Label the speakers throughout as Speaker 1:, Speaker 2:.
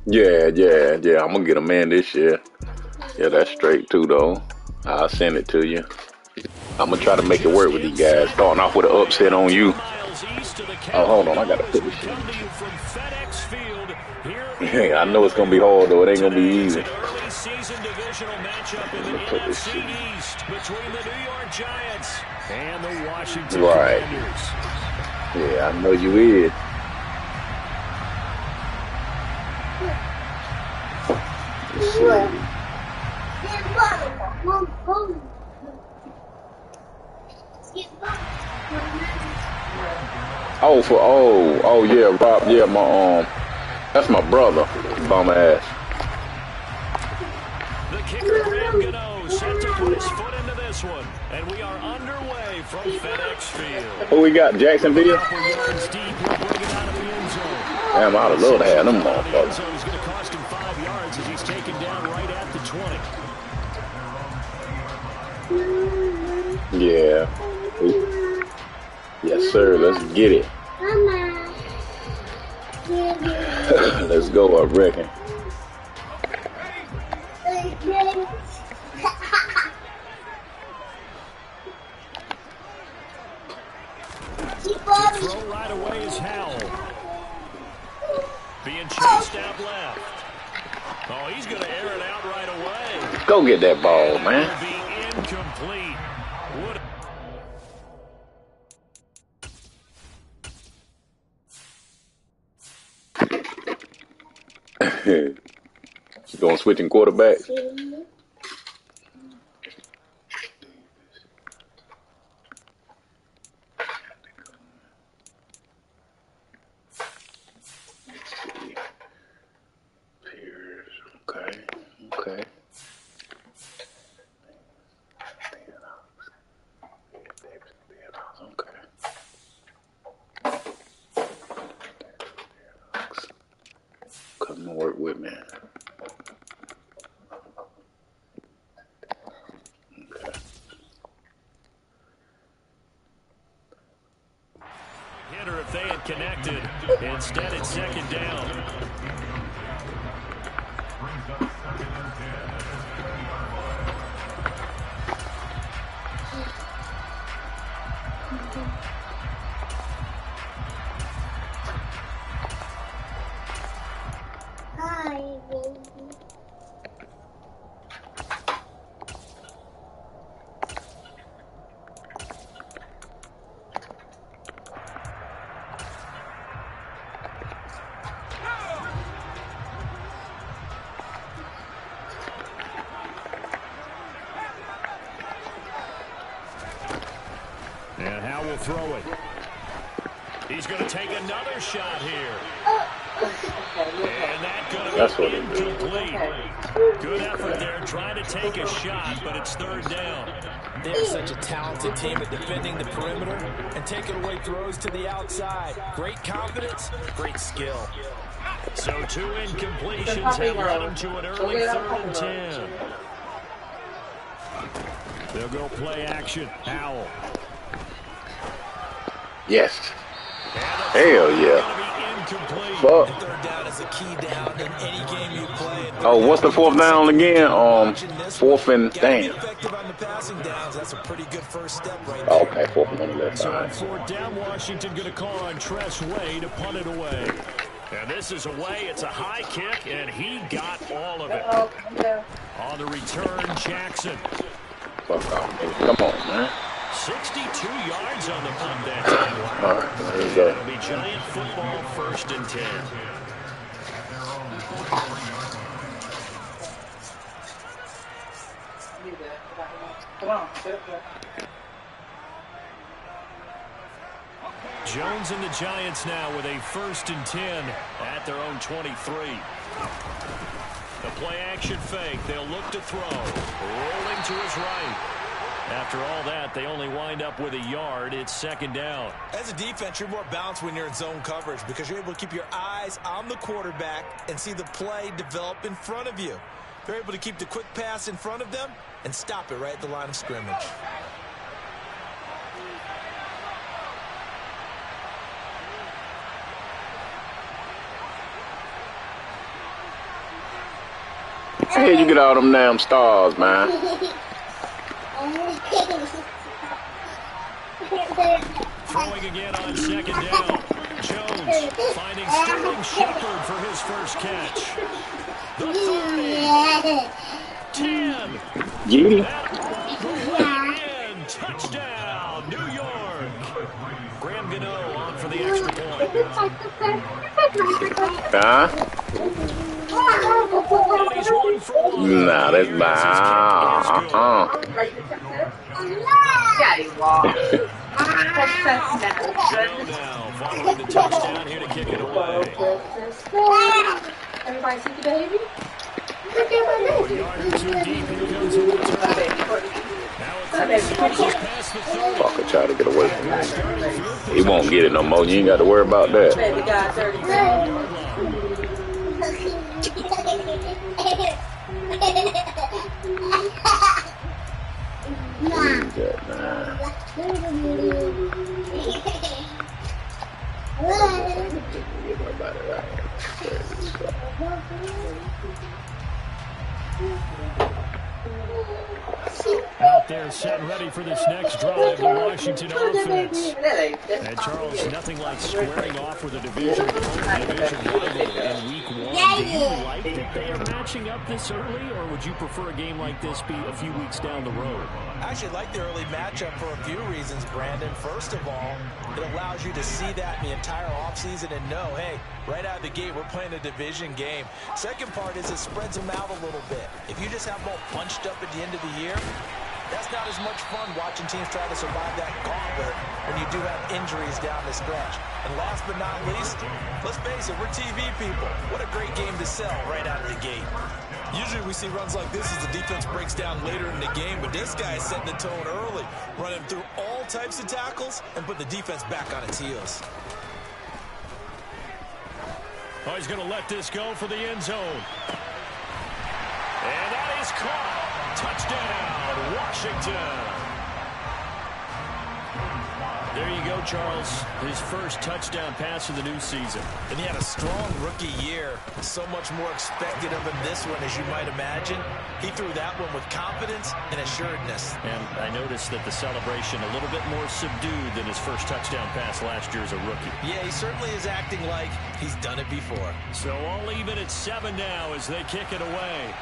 Speaker 1: Yeah. I'm gonna get a man this year. Yeah, that's straight too, though. I'll send it to you. I'm gonna try to make it work with these guys. Starting off with an upset on you. Oh, hold on, I gotta put this shit. Hey, I know it's gonna be hard though. It ain't gonna be easy. Let me put this shit. Right. Yeah, I know you is. Let's see. Oh yeah, Rob, yeah, that's my brother, bum ass.
Speaker 2: The kicker Graham Gano set to put his foot into this one, and we are underway from FedEx Field.
Speaker 1: Who we got? Jacksonville? Damn, I'd love to have them motherfuckers.
Speaker 2: It's going to cost him 5 yards as he's taken down right at the 20.
Speaker 1: Yeah. Yes, sir. Let's get it. Let's go, I reckon.
Speaker 2: Throw right away is Howell. Being chased out left. Oh, he's going to air it out right away.
Speaker 1: Go get that ball, man.
Speaker 2: Be incomplete.
Speaker 1: You going switching quarterbacks? Okay. Come and work with me. Okay.
Speaker 2: Hitter if they had connected. Instead, it's second down. And Howell will throw it. He's going to take another shot here. And that's going to be incomplete. Good effort there trying to take a shot, but it's third down.
Speaker 3: They're such a talented team at defending the perimeter and taking away throws to the outside. Great confidence, great skill.
Speaker 2: So 2 incompletions have led him to an early 3rd and 10. They'll go play action. Howell.
Speaker 1: Yes. Hell yeah. Fuck.
Speaker 3: Third down is a key down in any game you play.
Speaker 1: Oh, what's the 4th down again? 4th and damn.
Speaker 3: Effective on the passing downs. That's a pretty good first step right there.
Speaker 1: Okay, 4th and 1 left.
Speaker 2: So on 4th down, Washington going to call on Tress Way to punt it away. And this is away. It's a high kick, and he got all of it. On the return, Jackson.
Speaker 1: Fuck off, dude. Come on, man.
Speaker 2: 62 yards on the punt that time.
Speaker 1: All right, there you go.
Speaker 2: It'll be Giant football 1st and 10. Jones and the Giants now with a 1st and 10 at their own 23. The play action fake. They'll look to throw. Rolling to his right. After all that, they only wind up with a yard. It's 2nd down.
Speaker 3: As a defense, you're more balanced when you're in zone coverage because you're able to keep your eyes on the quarterback and see the play develop in front of you. They're able to keep the quick pass in front of them and stop it right at the line of scrimmage.
Speaker 1: Hey, you get all them damn stars, man.
Speaker 2: Throwing again on second down. Jones finding Sterling Shepard for his first catch. The 30. 10.
Speaker 1: Get him.
Speaker 2: Touchdown, New York. Graham Gano on for the extra point.
Speaker 1: Huh?
Speaker 2: And he's 1 for 1.
Speaker 1: Nah, that's
Speaker 4: Yeah, you are.
Speaker 2: Now, following the touchdown, here to kick it away.
Speaker 4: Everybody see the baby?
Speaker 2: A yard or two deep, here comes a return. Now a 36 past the 30.
Speaker 1: Fucker try to get away from me. He won't get it no more. You ain't got to worry about that.
Speaker 4: Baby got 30.
Speaker 2: Out there set ready for this next drive, the Washington offense. And Charles, nothing like squaring off with a division rival in week 1. Do you like that they are matching up this early, or would you prefer a game like this be a few weeks down the road?
Speaker 3: I actually like the early matchup for a few reasons, Brandon. First of all, it allows you to see that in the entire offseason and know, hey, right out of the gate, we're playing a division game. Second part is it spreads them out a little bit. If you just have them all bunched up at the end of the year, that's not as much fun watching teams try to survive that gauntlet when you do have injuries down the stretch. And last but not least, let's face it, we're TV people. What a great game to sell right out of the gate. Usually we see runs like this as the defense breaks down later in the game, but this guy is setting the tone early, running through all types of tackles and put the defense back on its heels.
Speaker 2: Oh, he's going to let this go for the end zone. And that is caught. Touchdown, Washington. There you go, Charles. His first touchdown pass of the new season.
Speaker 3: And he had a strong rookie year. So much more expected of him this one, as you might imagine. He threw that one with confidence and assuredness.
Speaker 2: And I noticed that the celebration a little bit more subdued than his first touchdown pass last year as a rookie.
Speaker 3: Yeah, he certainly is acting like he's done it before.
Speaker 2: So all even at 7 now as they kick it away.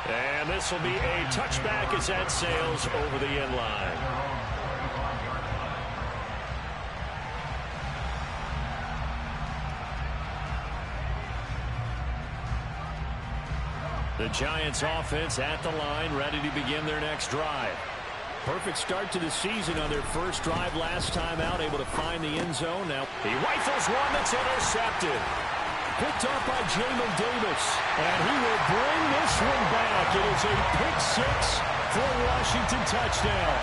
Speaker 2: And this will be a touchback as that sails over the end line. The Giants offense at the line, ready to begin their next drive. Perfect start to the season on their first drive last time out, able to find the end zone. Now he rifles one that's intercepted. Picked up by Jamin Davis, and he will bring this one back. It is a pick six for a Washington touchdown.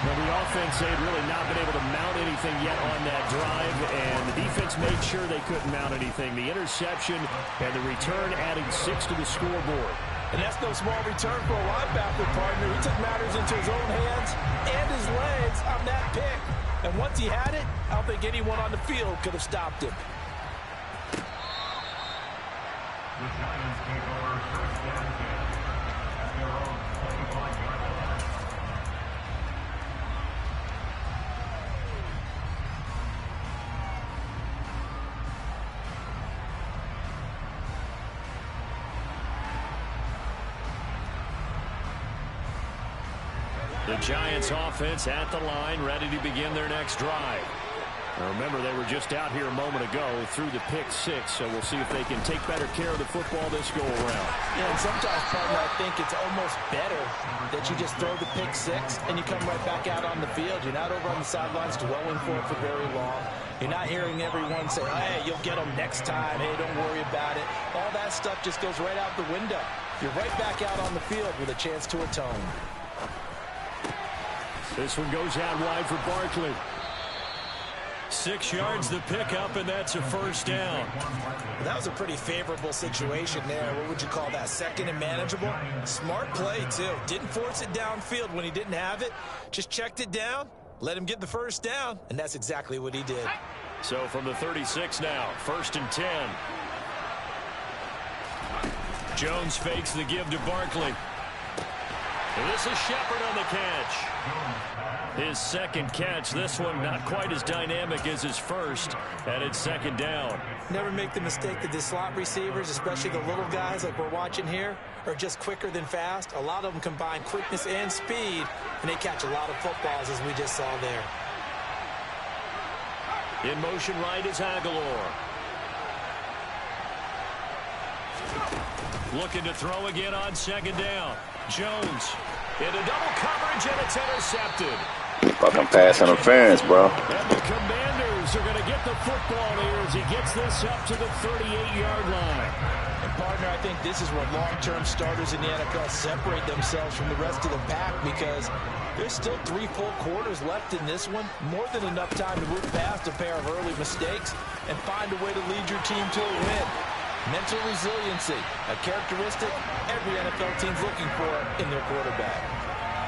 Speaker 2: Now, the offense, they had really not been able to mount anything yet on that drive, and the defense made sure they couldn't mount anything. The interception and the return adding 6 to the scoreboard.
Speaker 3: And that's no small return for a linebacker partner. He took matters into his own hands and his legs on that pick. And once he had it, I don't think anyone on the field could have stopped him.
Speaker 5: The Giants take over first and 10 at their own 25-yard line.
Speaker 2: The Giants offense at the line, ready to begin their next drive. Now remember, they were just out here a moment ago through the pick six, so we'll see if they can take better care of the football this go-around.
Speaker 3: Yeah, and sometimes, partner, I think it's almost better that you just throw the pick six and you come right back out on the field. You're not over on the sidelines dwelling for it for very long. You're not hearing everyone say, hey, you'll get them next time. Hey, don't worry about it. All that stuff just goes right out the window. You're right back out on the field with a chance to atone.
Speaker 2: This one goes out wide for Barkley. 6 yards the pickup, and that's a first down.
Speaker 3: That was a pretty favorable situation there. What would you call that? Second and manageable? Smart play, too. Didn't force it downfield when he didn't have it. Just checked it down, let him get the first down, and that's exactly what he did.
Speaker 2: So from the 36 now, 1st and 10. Jones fakes the give to Barkley. And this is Shepard on the catch. His second catch. This one not quite as dynamic as his first, and it's second down.
Speaker 3: Never make the mistake that the slot receivers, especially the little guys like we're watching here, are just quicker than fast. A lot of them combine quickness and speed, and they catch a lot of footballs, as we just saw there.
Speaker 2: In motion right is Aguilar. Looking to throw again on second down. Jones into double coverage, and it's intercepted.
Speaker 1: Fucking pass interference, bro.
Speaker 2: And the Commanders are going to get the football here as he gets this up to the 38-yard line.
Speaker 3: And partner, I think this is where long-term starters in the NFL separate themselves from the rest of the pack, because there's still 3 full quarters left in this one. More than enough time to move past a pair of early mistakes and find a way to lead your team to a win. Mental resiliency, a characteristic every NFL team's looking for in their quarterback.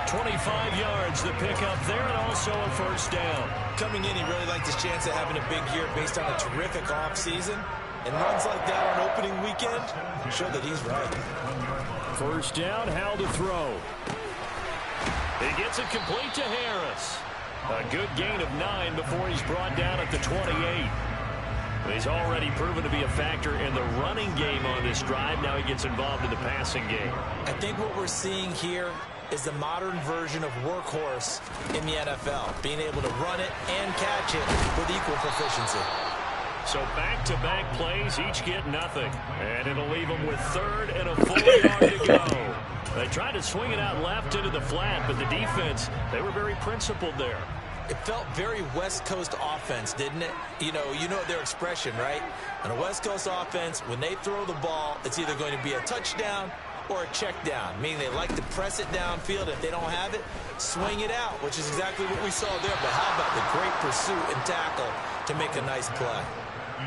Speaker 2: 25 yards, the pickup there, and also a first down.
Speaker 3: Coming in, he really liked his chance of having a big year based on a terrific offseason. And runs like that on opening weekend show that he's right.
Speaker 2: First down, Howell to throw. He gets it complete to Harris. A good gain of 9 before he's brought down at the 28. He's already proven to be a factor in the running game on this drive. Now he gets involved in the passing game.
Speaker 3: I think what we're seeing here is the modern version of workhorse in the NFL, being able to run it and catch it with equal proficiency.
Speaker 2: So back-to-back plays, each get nothing. And it'll leave them with third and a full yard to go. They tried to swing it out left into the flat, but the defense, they were very principled there.
Speaker 3: It felt very West Coast offense, didn't it? You know their expression, right? On a West Coast offense, when they throw the ball, it's either going to be a touchdown or a check down, meaning they like to press it downfield. If they don't have it, swing it out, which is exactly what we saw there. But how about the great pursuit and tackle to make a nice play?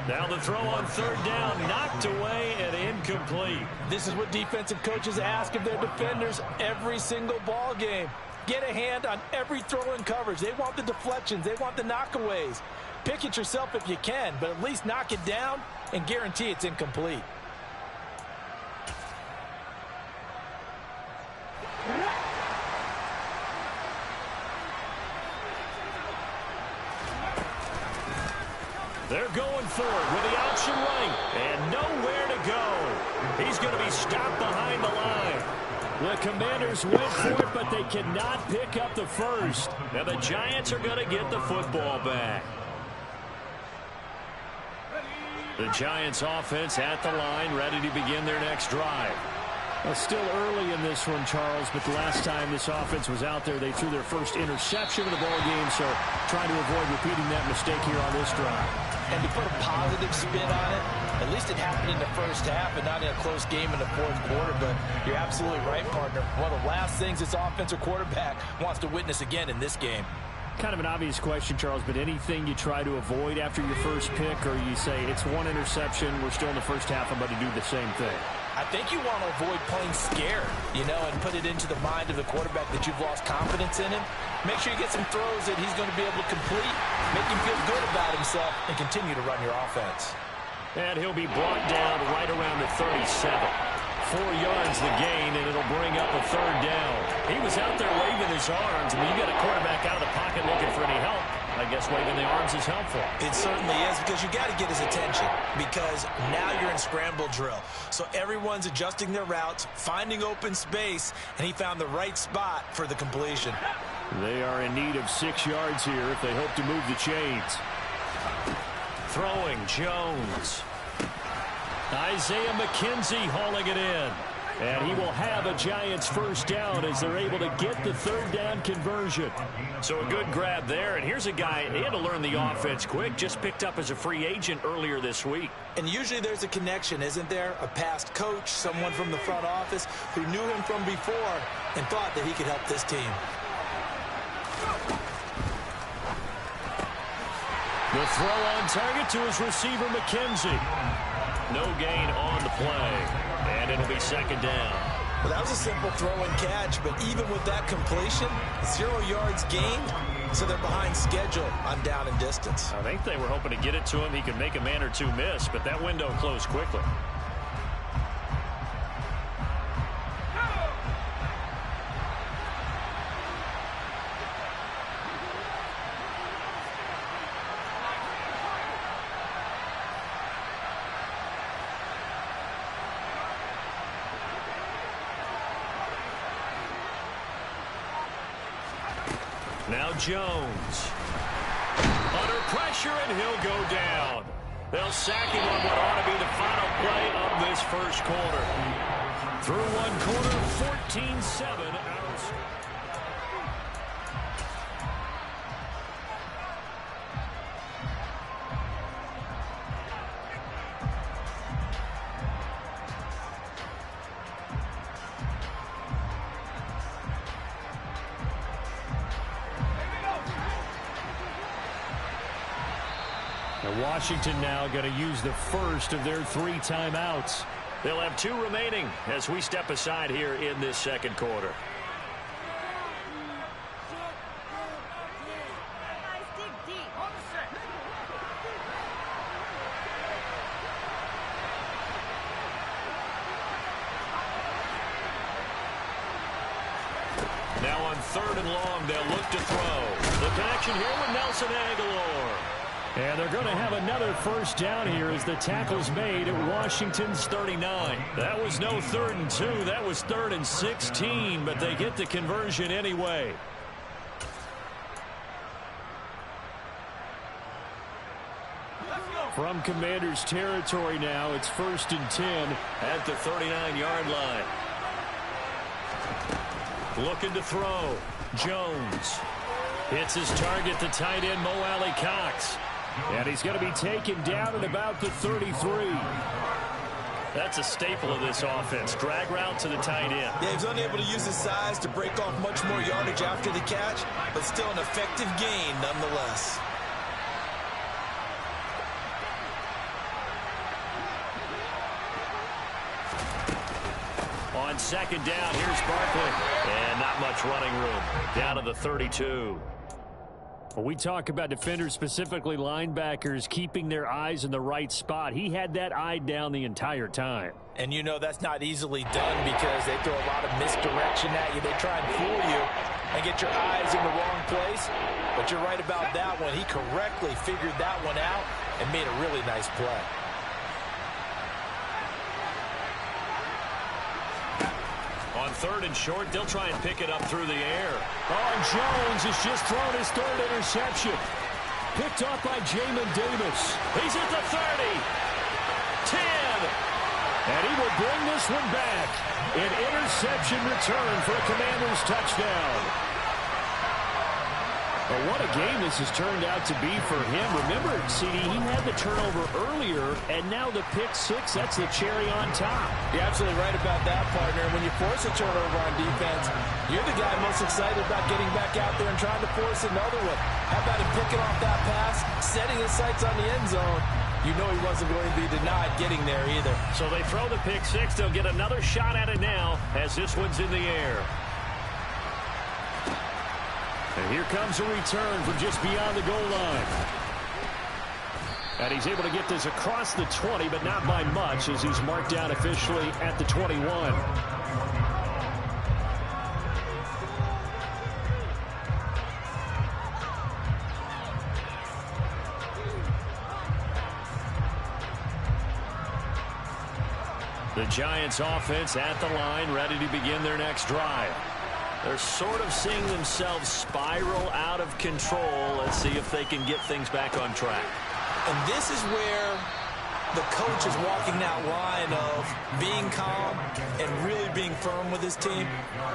Speaker 2: Now the throw on third down, knocked away and incomplete.
Speaker 3: This is what defensive coaches ask of their defenders every single ball game. Get a hand on every throw in coverage. They want the deflections. They want the knockaways. Pick it yourself if you can, but at least knock it down and guarantee it's incomplete.
Speaker 2: They're going for it with the option right and nowhere to go. He's going to be stopped behind the line. The Commanders went for it, but they cannot pick up the first. Now the Giants are going to get the football back. The Giants offense at the line, ready to begin their next drive. Well, still early in this one, Charles, but the last time this offense was out there, they threw their first interception of the ball game, so trying to avoid repeating that mistake here on this drive.
Speaker 3: And to put a positive spin on it, at least it happened in the first half and not in a close game in the fourth quarter. But you're absolutely right, partner. One of the last things this offensive quarterback wants to witness again in this game.
Speaker 2: Kind of an obvious question, Charles, but anything you try to avoid after your first pick, or you say it's one interception, we're still in the first half, I'm about to do the same thing?
Speaker 3: I think you want to avoid playing scared, and put it into the mind of the quarterback that you've lost confidence in him. Make sure you get some throws that he's going to be able to complete, make him feel good about himself, and continue to run your offense.
Speaker 2: And he'll be brought down right around the 37. 4 yards the gain, and it'll bring up a third down. He was out there waving his arms. I mean, you got a quarterback out of the pocket looking for any help. I guess waving the arms is helpful.
Speaker 3: It certainly is, because you got to get his attention, because now you're in scramble drill. So everyone's adjusting their routes, finding open space, and he found the right spot for the completion.
Speaker 2: They are in need of 6 yards here if they hope to move the chains. Throwing Jones. Isaiah McKenzie hauling it in. And he will have a Giants first down as they're able to get the third down conversion. So a good grab there. And here's a guy, he had to learn the offense quick, just picked up as a free agent earlier this week.
Speaker 3: And usually there's a connection, isn't there? A past coach, someone from the front office who knew him from before and thought that he could help this team.
Speaker 2: The throw on target to his receiver, McKenzie. No gain on the play, and it'll be second down.
Speaker 3: Well, that was a simple throw and catch, but even with that completion, 0 yards gained, so they're behind schedule on down and distance.
Speaker 2: I think they were hoping to get it to him. He could make a man or two miss, but that window closed quickly. Jones. Under pressure, and he'll go down. They'll sack him on what ought to be the final play of this first quarter. Through one quarter, 14-7. Washington now going to use the first of their 3 timeouts. They'll have 2 remaining as we step aside here in this second quarter. Now on 3rd and long, they'll look to throw. The connection here with Nelson Aguilar. And they're going to have another first down here as the tackle's made at Washington's 39. That was no 3rd and 2. That was 3rd and 16, but they get the conversion anyway. From Commanders territory now, it's 1st and 10 at the 39-yard line. Looking to throw. Jones hits his target, the tight end, Mo Alley Cox. And he's going to be taken down at about the 33. That's a staple of this offense. Drag route to the tight end.
Speaker 3: Yeah, he's unable to use his size to break off much more yardage after the catch, but still an effective gain nonetheless.
Speaker 2: On 2nd down, here's Barkley. And not much running room. Down to the 32. Well, we talk about defenders, specifically linebackers, keeping their eyes in the right spot. He had that eye down the entire time.
Speaker 3: And you know that's not easily done because they throw a lot of misdirection at you. They try and fool you and get your eyes in the wrong place. But you're right about that one. He correctly figured that one out and made a really nice play.
Speaker 2: On 3rd and short, they'll try and pick it up through the air. Oh, and Jones has just thrown his 3rd interception. Picked off by Jamin Davis. He's at the 30. 10. And he will bring this one back. An interception return for a Commanders touchdown. But what a game this has turned out to be for him. Remember, CD, he had the turnover earlier, and now the pick 6, that's the cherry on top.
Speaker 3: You're absolutely right about that, partner. When you force a turnover on defense, you're the guy most excited about getting back out there and trying to force another one. How about him picking off that pass, setting his sights on the end zone? You know he wasn't going to be denied getting there either.
Speaker 2: So they throw the pick 6. They'll get another shot at it now as this one's in the air. And here comes a return from just beyond the goal line. And he's able to get this across the 20, but not by much as he's marked down officially at the 21. The Giants offense at the line, ready to begin their next drive. They're sort of seeing themselves spiral out of control. Let's see if they can get things back on track.
Speaker 3: And this is where the coach is walking that line of being calm and really being firm with his team.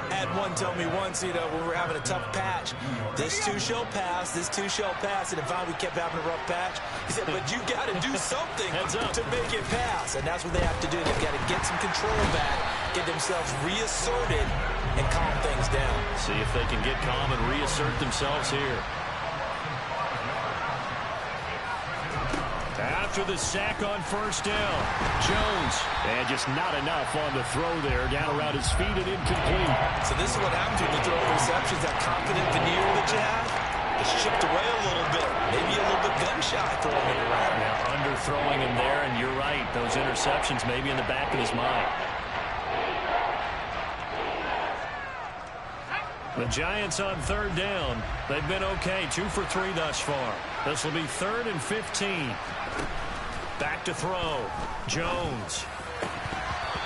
Speaker 3: I had one tell me once, when we were having a tough patch, this too shall pass, this too shall pass. And if we kept having a rough patch, he said, but you got to do something to make it pass. And that's what they have to do. They've got to get some control back, get themselves reasserted, and calm things down.
Speaker 2: See if they can get calm and reassert themselves here. After the sack on 1st down, Jones. And just not enough on the throw there. Down around his feet and incomplete.
Speaker 3: So this is what happens when you throw interceptions. That confident veneer that you have, it's chipped away a little bit. Maybe a little bit gun-shy throwing it around.
Speaker 2: Now underthrowing him there, and you're right. Those interceptions maybe in the back of his mind. The Giants on 3rd down. They've been okay. 2 for 3 thus far. This will be 3rd and 15. Back to throw. Jones.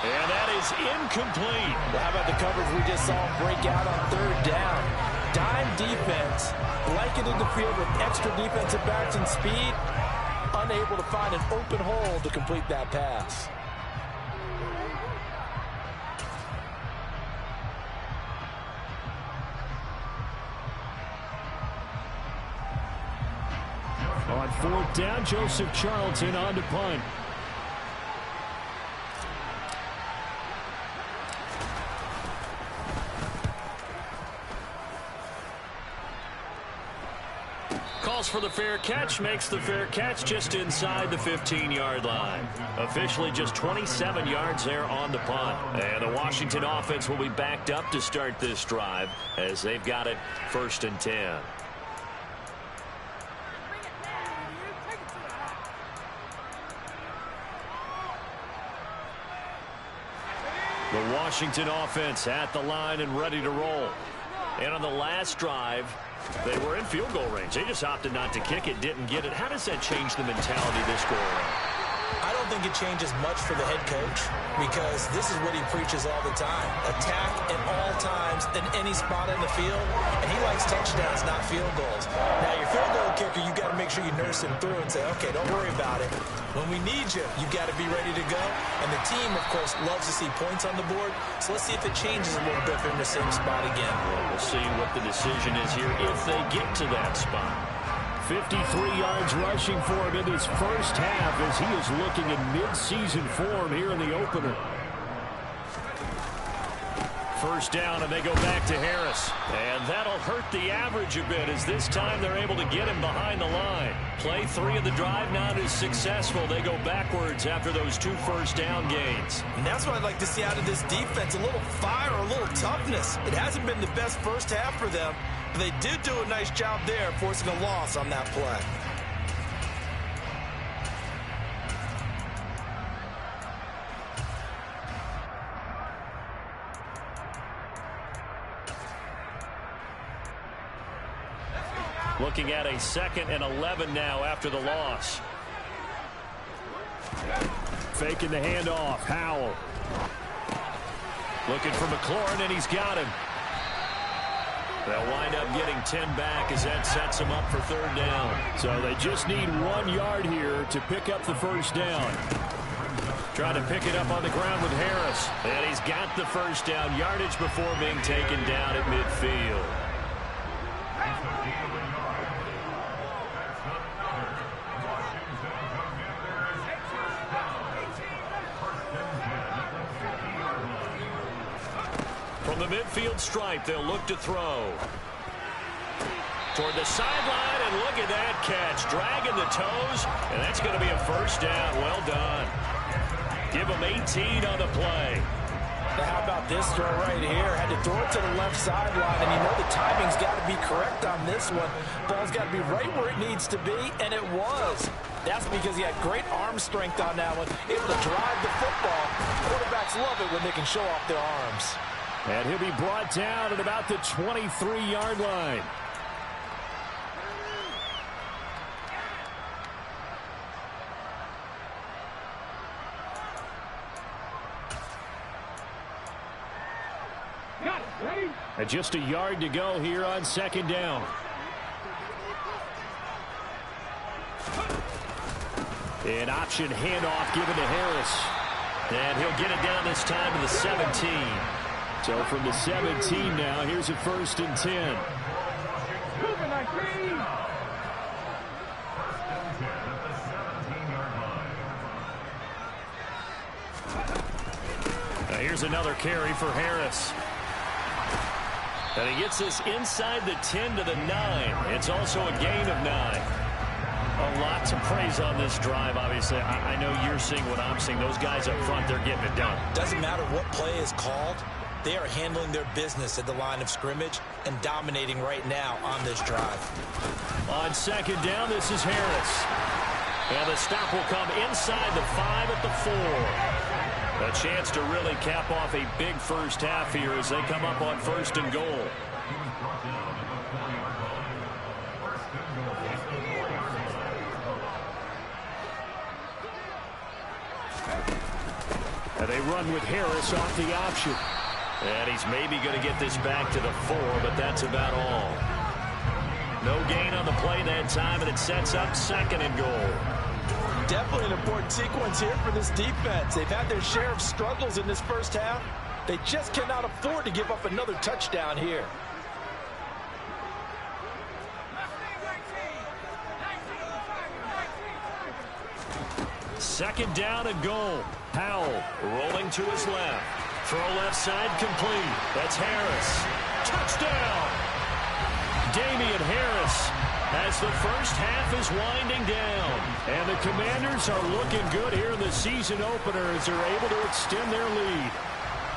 Speaker 2: And that is incomplete.
Speaker 3: Well, how about the coverage we just saw break out on 3rd down? Dime defense, blanketed the field with extra defensive backs and speed, unable to find an open hole to complete that pass.
Speaker 2: On 4th down, Joseph Charlton on to punt. Calls for the fair catch, makes the fair catch just inside the 15-yard line. Officially just 27 yards there on the punt. And the Washington offense will be backed up to start this drive as they've got it 1st and 10. The Washington offense at the line and ready to roll. And on the last drive, they were in field goal range. They just opted not to kick it, didn't get it. How does that change the mentality this go around?
Speaker 3: I don't think it changes much for the head coach because this is what he preaches all the time. Attack at all times in any spot in the field, and he likes touchdowns, not field goals. Now, your field goal kicker, you got to make sure you nurse him through and say, okay, don't worry about it. When we need you, you got to be ready to go. And the team, of course, loves to see points on the board. So let's see if it changes a little bit if they're in the same spot again.
Speaker 2: We'll see what the decision is here if they get to that spot. 53 yards rushing for him in his first half as he is looking in mid-season form here in the opener. 1st down, and they go back to Harris. And that'll hurt the average a bit as this time they're able to get him behind the line. Play 3 of the drive not as successful. They go backwards after those 2 first down gains.
Speaker 3: And that's what I'd like to see out of this defense, a little fire, a little toughness. It hasn't been the best first half for them, but they did do a nice job there forcing a loss on that play.
Speaker 2: Looking at a 2nd and 11 now after the loss. Faking the handoff. Howell. Looking for McLaurin, and he's got him. They'll wind up getting 10 back as that sets them up for 3rd down. So they just need 1 yard here to pick up the 1st down. Trying to pick it up on the ground with Harris. And he's got the 1st down yardage before being taken down at midfield. From the midfield stripe, they'll look to throw. Toward the sideline, and look at that catch. Dragging the toes, and that's going to be a 1st down. Well done. Give them 18 on the play.
Speaker 3: Now, how about this throw right here? Had to throw it to the left sideline, and you know the timing's got to be correct on this one. Ball's got to be right where it needs to be, and it was. That's because he had great arm strength on that one, able to drive the football. Quarterbacks love it when they can show off their arms.
Speaker 2: And he'll be brought down at about the 23-yard line. And just a yard to go here on 2nd down. An option handoff given to Harris. And he'll get it down this time to the 17. So from the 17 now, here's a 1st and 10. Now here's another carry for Harris. And he gets this inside the 10 to the 9. It's also a gain of 9. A lot to praise on this drive, obviously. I know you're seeing what I'm seeing. Those guys up front, they're getting it done.
Speaker 3: Doesn't matter what play is called. They are handling their business at the line of scrimmage and dominating right now on this drive.
Speaker 2: On 2nd down, this is Harris. And the stop will come inside the 5 at the 4. A chance to really cap off a big first half here as they come up on 1st and goal. And they run with Harris off the option. And he's maybe going to get this back to the 4, but that's about all. No gain on the play that time, and it sets up 2nd and goal.
Speaker 3: Definitely an important sequence here for this defense. They've had their share of struggles in this first half. They just cannot afford to give up another touchdown here.
Speaker 2: Second down and goal. Powell rolling to his left. Throw left side complete. That's Harris. Touchdown! Damian Harris as the first half is winding down. And the Commanders are looking good here in the season opener as they're able to extend their lead.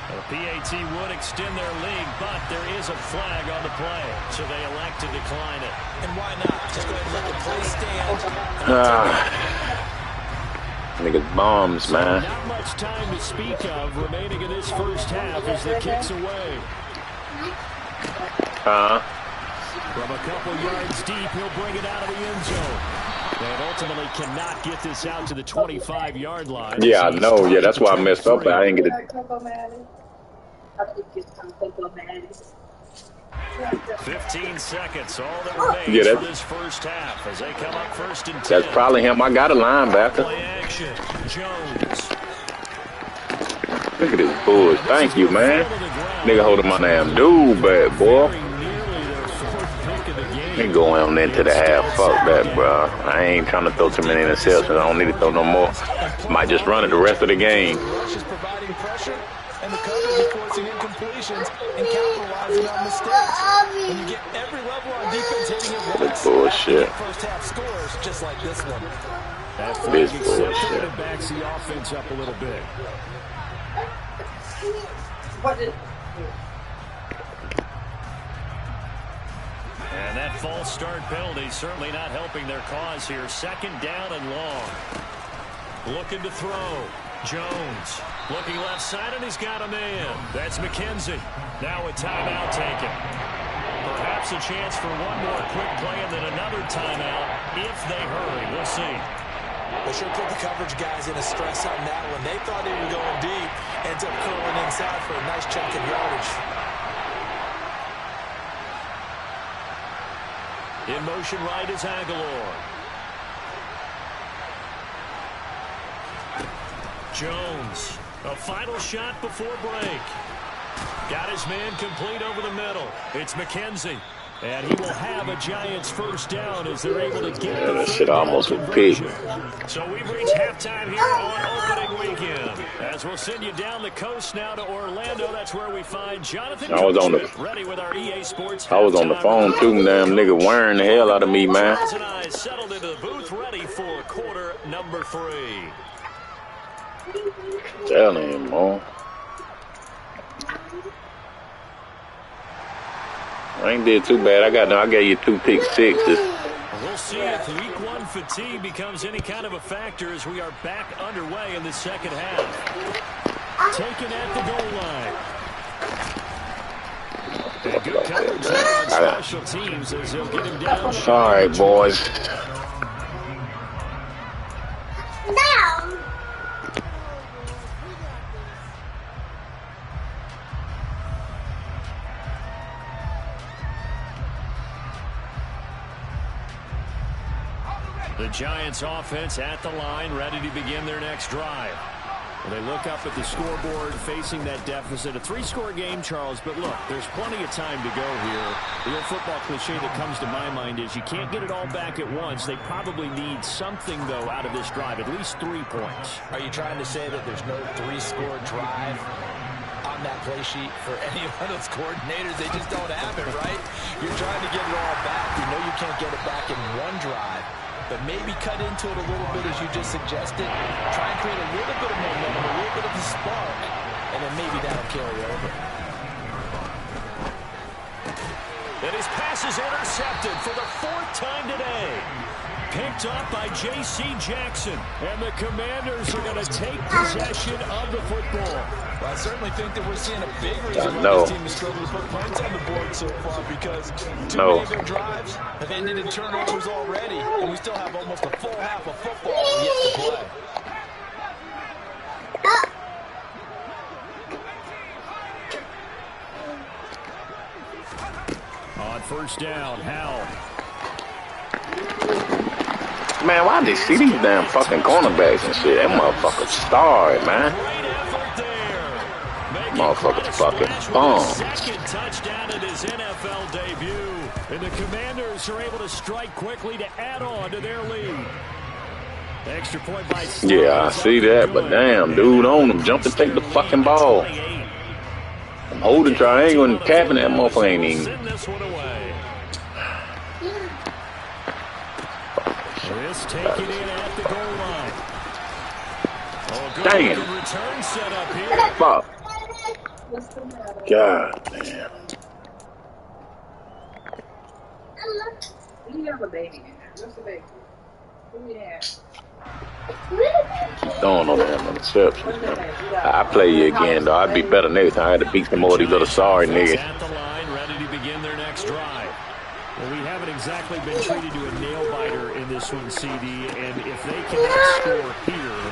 Speaker 2: The PAT would extend their lead, but there is a flag on the play, so they elect to decline it.
Speaker 3: And why not? Just go ahead and let the play stand.
Speaker 1: Niggas bombs, man.
Speaker 2: Not much time to speak of remaining in this first half as the kick's away. From a couple yards deep, he'll bring it out of the end zone. They ultimately cannot get this out to the 25-yard line.
Speaker 1: Yeah, I know. Yeah, that's why I messed up, but I didn't get it.
Speaker 2: 15 seconds, all that remains for this first half as they come up 1st and 10.
Speaker 1: That's probably him. I got a linebacker.
Speaker 2: Play action. Jones.
Speaker 1: Look at this bull. Thank you, man. Nigga holding my damn dude back, boy. He going into the half. Fuck that, bro. I ain't trying to throw too many interceptions. I don't need to throw no more. Might just run it the rest of the game.
Speaker 3: Rush is providing pressure, and the coverage is forcing incompletions and capitalizing on mistakes. When you get every level on defense hitting it once,
Speaker 1: bullshit.
Speaker 3: First half scores just like this one.
Speaker 2: That
Speaker 1: This
Speaker 2: flag
Speaker 1: bullshit.
Speaker 2: accepted and backs the offense up a little bit. And that false start penalty certainly not helping their cause here. 2nd down and long. Looking to throw. Jones looking left side, and he's got a man. That's McKenzie. Now a timeout taken. Perhaps a chance for one more quick play and then another timeout if they hurry. We'll see.
Speaker 3: They sure put the coverage guys in a stress on that one. They thought they were going deep. Ends up curling inside for a nice chunk of yardage.
Speaker 2: In motion right is Aguilar. Jones, a final shot before break. Got his man complete over the middle. It's McKenzie. And he will have a Giants first down as they're able to get the
Speaker 1: That shit almost was peak.
Speaker 2: So we've reached halftime here on opening weekend. As we'll send you down the coast now to Orlando. That's where we find Jonathan ready with our EA Sports.
Speaker 1: I was on the phone too, damn nigga wearing the hell out of me, man.
Speaker 2: And I settled into the booth ready for quarter number 3.
Speaker 1: Telling him, man. I ain't did too bad. I gave you 2 pick sixes.
Speaker 2: We'll see if week 1 fatigue becomes any kind of a factor as we are back underway in the second half. Taken at the goal line. And good coverage there on special teams as they'll get him down.
Speaker 1: All right, boys.
Speaker 2: The Giants offense at the line, ready to begin their next drive. Well, they look up at the scoreboard facing that deficit. A 3-score game, Charles, but look, there's plenty of time to go here. The old football cliche that comes to my mind is you can't get it all back at once. They probably need something, though, out of this drive, at least 3 points.
Speaker 3: Are you trying to say that there's no 3-score drive on that play sheet for any one of those coordinators? They just don't have it, right? You're trying to get it all back. You know you can't get it back in one drive. But maybe cut into it a little bit as you just suggested. Try and create a little bit of momentum, a little bit of a spark, and then maybe that'll carry over.
Speaker 2: And his pass is intercepted for the 4th time today. Picked up by J.C. Jackson. And the Commanders are going to take possession of the football.
Speaker 3: Well, I certainly think that we're seeing a big reason why this team is struggling to put points on the board so far, because too many of their drives have ended in turnovers already, and we still have almost a full half of football yet to play.
Speaker 2: first down. Howell.
Speaker 1: Man, why they see these damn fucking cornerbacks and shit? That motherfucker's starved, man. Motherfucker's fucking bombs.
Speaker 2: Second touchdown in his NFL debut. And the Commanders are able to strike quickly to add on to their lead. Extra point by Sly.
Speaker 1: Yeah, I see that, but damn, dude on him. Jump and take the fucking ball. I'm holding triangle and tapping that motherfucker ain't even.
Speaker 2: Send this one away. This taken in at the goal line. Oh, good
Speaker 1: Dang it.
Speaker 2: return set up here.
Speaker 1: Fuck. God damn.
Speaker 4: You have a baby in there. What's the baby? Who we have?
Speaker 1: Throwing no damn interceptions, man. I play you again, though. I'd be better next time. I had to beat some more of these little sorry niggas.
Speaker 2: At the line, ready to begin their next drive. Well, we haven't exactly been treated to a nail-biter in this one, CD, and if they cannot score here,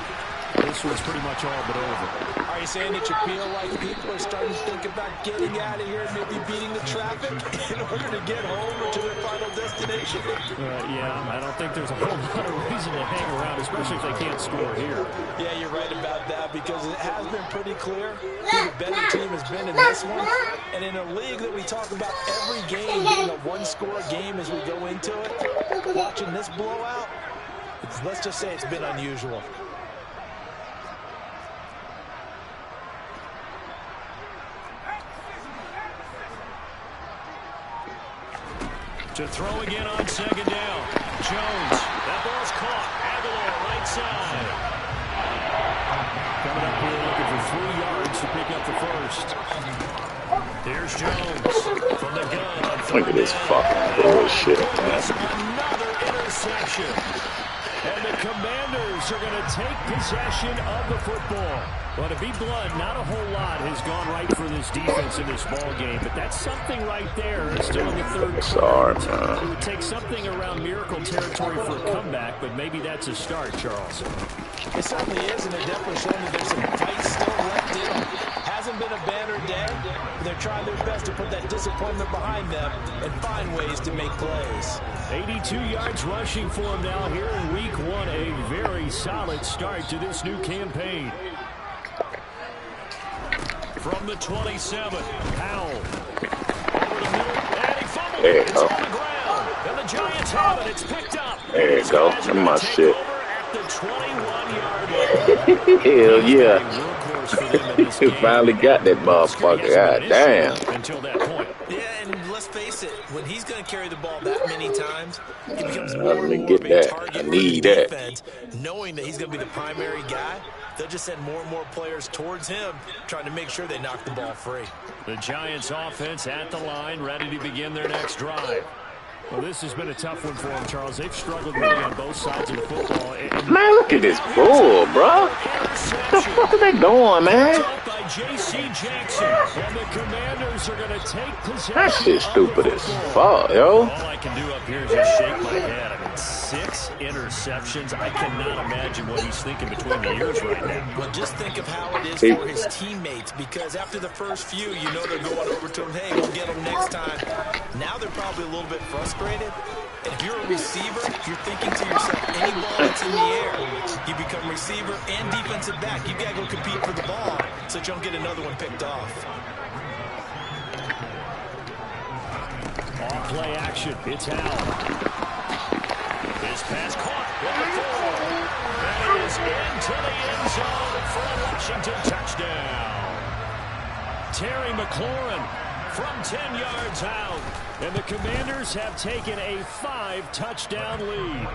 Speaker 2: this one's pretty much all but over.
Speaker 3: Are you saying that you feel like people are starting to think about getting out of here and maybe beating the traffic in order to get home or to their final destination?
Speaker 2: Yeah, I don't think there's a whole lot of reason to hang around, especially if they can't score here.
Speaker 3: Yeah, you're right about that because it has been pretty clear who the better team has been in this one. And in a league that we talk about every game being a one-score game as we go into it, watching this blowout, let's just say it's been unusual.
Speaker 2: To throw again on second down. Jones. That ball's caught. Aguilar, right side. Coming up here looking for 3 yards to pick up the first. Here's Jones from the gun.
Speaker 1: Look at this fucking bullshit, man.
Speaker 2: Another interception. And the Commanders are going to take possession of the football. Well, to be blunt, not a whole lot has gone right for this defense in this ball game, but that's something right there. Still in the third
Speaker 1: Sorry,
Speaker 2: quarter.
Speaker 1: man.
Speaker 2: It would take something around miracle territory for a comeback, but maybe that's a start, Charles.
Speaker 3: It certainly is, and it definitely showing that there's some fight still left in them. Hasn't been a banner day. They're trying their best to put that disappointment behind them and find ways to make plays.
Speaker 2: 82 yards rushing for him now here in week 1. A very solid start to this new campaign. From the 27, Howell. Over the middle, and he fumbled.
Speaker 1: There you
Speaker 2: It's
Speaker 1: go.
Speaker 2: on the ground. And the Giants have it. It's picked up.
Speaker 1: There you go. That's my shit.
Speaker 2: At the 21-yard line.
Speaker 1: Hell yeah.
Speaker 2: Workhorse for them in this
Speaker 1: You
Speaker 2: game.
Speaker 1: finally got that motherfucker. God damn.
Speaker 2: Until that point.
Speaker 3: Yeah, and let's face it, when he's going to carry the ball that many times, he becomes
Speaker 1: Let
Speaker 3: more
Speaker 1: me
Speaker 3: and more
Speaker 1: get
Speaker 3: of a
Speaker 1: that.
Speaker 3: target
Speaker 1: I
Speaker 3: for
Speaker 1: need
Speaker 3: the
Speaker 1: that.
Speaker 3: defense, knowing that he's going to be the primary guy. They'll just send more and more players towards him, trying to make sure they knock the ball free.
Speaker 2: The Giants offense at the line, ready to begin their next drive. Well, this has been a tough one for them, Charles. They've struggled really on both sides of the football.
Speaker 1: Man, look at this bull, bro. What the fuck are they doing, man?
Speaker 2: By J.C. Jackson. And the Commanders are going to take possession.
Speaker 1: That shit stupid as fuck, yo.
Speaker 2: All I can do up here is just shake my head. I mean, 6 interceptions. I cannot imagine what he's thinking between the ears right now.
Speaker 3: Well, just think of how it is for his teammates, because after the first few, you know they're going over to him, hey, we'll get him next time. Now they're probably a little bit frustrated. And if you're a receiver, you're thinking to yourself, any ball that's in the air, you become receiver and defensive back. You've got to go compete for the ball so that you don't get another one picked off.
Speaker 2: Off play action. It's Howell. His pass caught with the 4. And it is into the end zone for a Washington touchdown. Terry McLaurin from 10 yards out. And the Commanders have taken a 5-touchdown lead.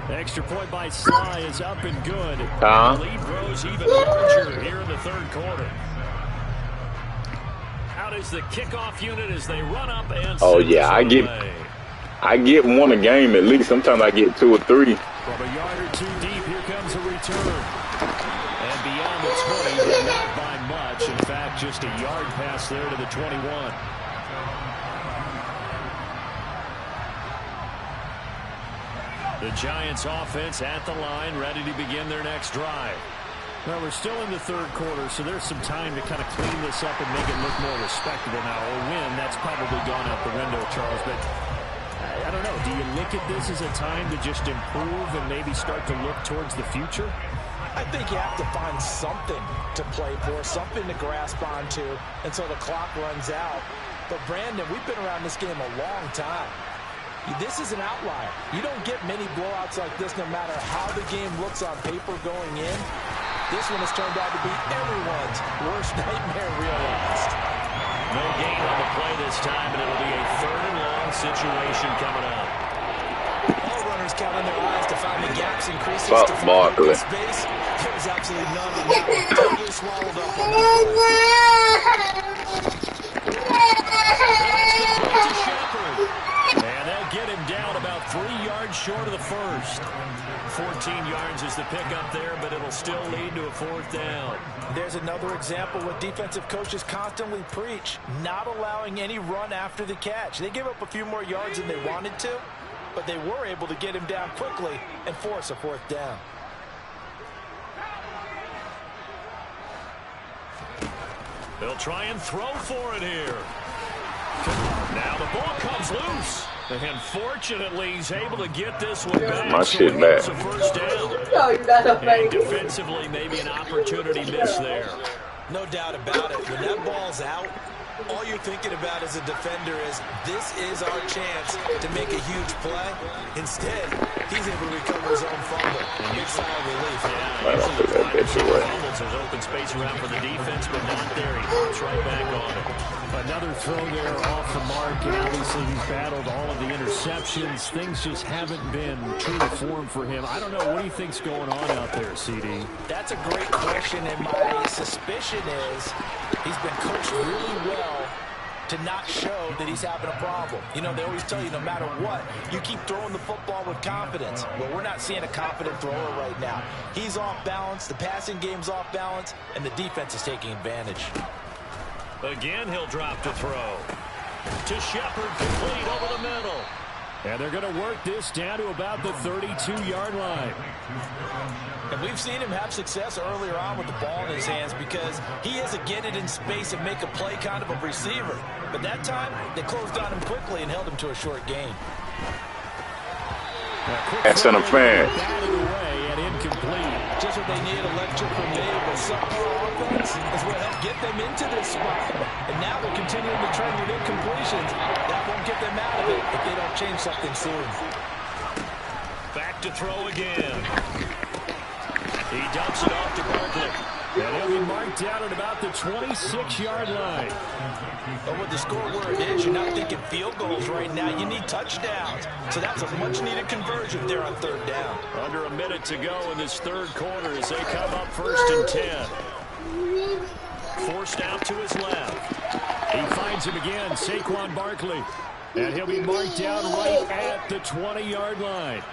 Speaker 2: Extra point by Sly is up and good. The lead grows even larger here in the third quarter. Out is the kickoff unit as they run up and
Speaker 1: Oh yeah, I get one a game at least. Sometimes I get 2 or 3.
Speaker 2: From a yard or 2 deep, here comes a return. And beyond the 20, but not by much. In fact, just a yard pass there to the 21. The Giants offense at the line, ready to begin their next drive. Well, we're still in the third quarter, so there's some time to kind of clean this up and make it look more respectable now. A win, that's probably gone out the window, Charles. But I don't know. Do you look at this as a time to just improve and maybe start to look towards the future?
Speaker 3: I think you have to find something to play for, something to grasp onto until the clock runs out. But, Brandon, we've been around this game a long time. This is an outlier. You don't get many blowouts like this no matter how the game looks on paper going in. This one has turned out to be everyone's worst nightmare realized.
Speaker 2: No gain on the play this time, and it'll be a third and long situation coming up.
Speaker 3: All runners counting their eyes to find the gaps and creases
Speaker 1: Fuck
Speaker 3: to
Speaker 1: Barkley.
Speaker 3: find space. There was absolutely none of that one. Totally swallowed up on that play.
Speaker 2: And they'll get him down about 3 yards short of the first. 14 yards is the pickup there, but it'll still lead to a fourth down.
Speaker 3: There's another example what defensive coaches constantly preach, not allowing any run after the catch. They gave up a few more yards than they wanted to, but they were able to get him down quickly and force a fourth down.
Speaker 2: They'll try and throw for it here. Now the ball comes loose. And fortunately, he's able to get this one back.
Speaker 1: My shit back.
Speaker 2: A first down.
Speaker 4: No, you're not a
Speaker 2: And defensively, maybe an opportunity miss there.
Speaker 3: No doubt about it. When that ball's out, all you're thinking about as a defender is, this is our chance to make a huge play. Instead, he's able to recover his own fumble. Big sigh of relief.
Speaker 2: Yeah, usually the wide receiver fumbles. There's open space around for the defense, but not there. He hops right back on it. Another throw there off the mark, and obviously he's battled all of the interceptions. Things just haven't been true to form for him. I don't know. What do you think's going on out there, CD?
Speaker 3: That's a great question, and my suspicion is he's been coached really well to not show that he's having a problem. You know, they always tell you no matter what, you keep throwing the football with confidence. Well, we're not seeing a confident thrower right now. He's off balance, the passing game's off balance, and the defense is taking advantage.
Speaker 2: Again, he'll drop to throw. To Shepard, complete over the middle. And they're going to work this down to about the 32-yard line.
Speaker 3: And we've seen him have success earlier on with the ball in his hands because he is a get it in space and make a play kind of a receiver. But that time, they closed on him quickly and held him to a short gain.
Speaker 1: That's interference.
Speaker 2: Incomplete.
Speaker 3: Just what they need, electric from Dave, but subpar offense is what helped get them into this spot. And now they're continuing to trend with incompletions. That won't get them out of it if they don't change something soon.
Speaker 2: Back to throw again. He dumps it off to Barkley. And he'll be marked down at about the 26-yard line.
Speaker 3: But with the scoreboard is, you're not thinking field goals right now. You need touchdowns. So that's a much-needed conversion there on third down.
Speaker 2: Under a minute to go in this third quarter as they come up 1st and 10. Forced out to his left. He finds him again, Saquon Barkley. And he'll be marked down right at the 20-yard line.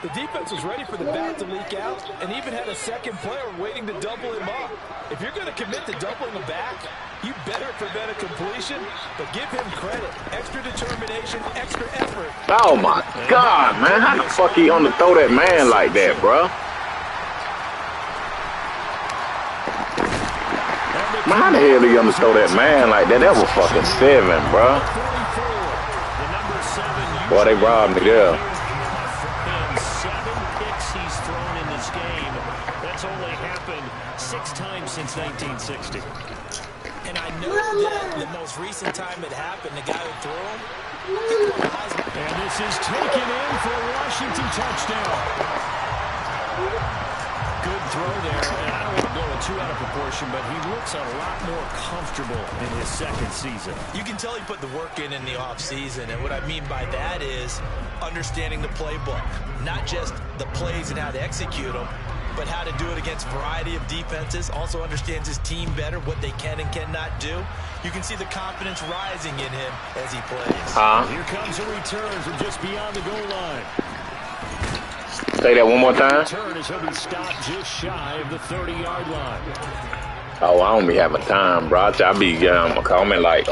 Speaker 3: The defense was ready for the bat to leak out and even had a second player waiting to double him up. If you're going to commit to doubling a back, you better prevent a completion, but give him credit. Extra determination, extra effort.
Speaker 1: Oh, my God, man. How the fuck he underthrow that man like that, bro? Man, how the hell did he underthrow that man like that? That was fucking 7, bro. Boy, they robbed me there.
Speaker 2: Since 1960.
Speaker 3: And I know that the most recent time it happened, the guy who threw him,
Speaker 2: and this is taken in for a Washington touchdown. Good throw there, and I don't want to blow it too out of proportion, but he looks a lot more comfortable in his second season.
Speaker 3: You can tell he put the work in the offseason, and what I mean by that is understanding the playbook, not just the plays and how to execute them, but how to do it against a variety of defenses. Also understands his team better, what they can and cannot do. You can see the confidence rising in him as he plays.
Speaker 2: Here comes a return from just beyond the goal line.
Speaker 1: Say that one more time.
Speaker 2: Return is he'll be stopped just shy of the 30-yard line.
Speaker 1: Oh, I don't be having time, bro. I be coming like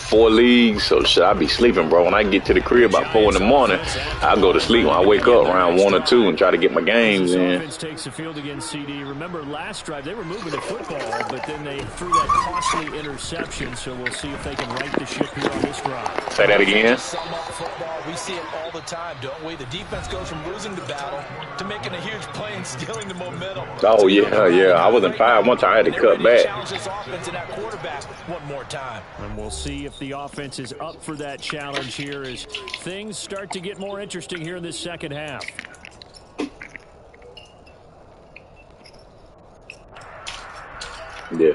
Speaker 1: 4 leagues, so shit, I be sleeping, bro. When I get to the crib about 4 in the morning, I go to sleep when I wake up around 1 or 2 and try to get my games in.
Speaker 2: Offense takes the field against CD. Remember last drive they were moving the football, but then they threw that costly interception. So we'll see if they can right the ship here on this drive.
Speaker 1: Say that again.
Speaker 3: Sum up football, we see it all the time, don't we? The defense goes from losing the battle to making a huge play and stealing the momentum.
Speaker 1: Oh yeah. I was in 5 one time. I had to cut back.
Speaker 3: Challenge this offense and that quarterback one more time.
Speaker 2: And we'll see if the offense is up for that challenge here as things start to get more interesting here in this second half.
Speaker 1: Yeah.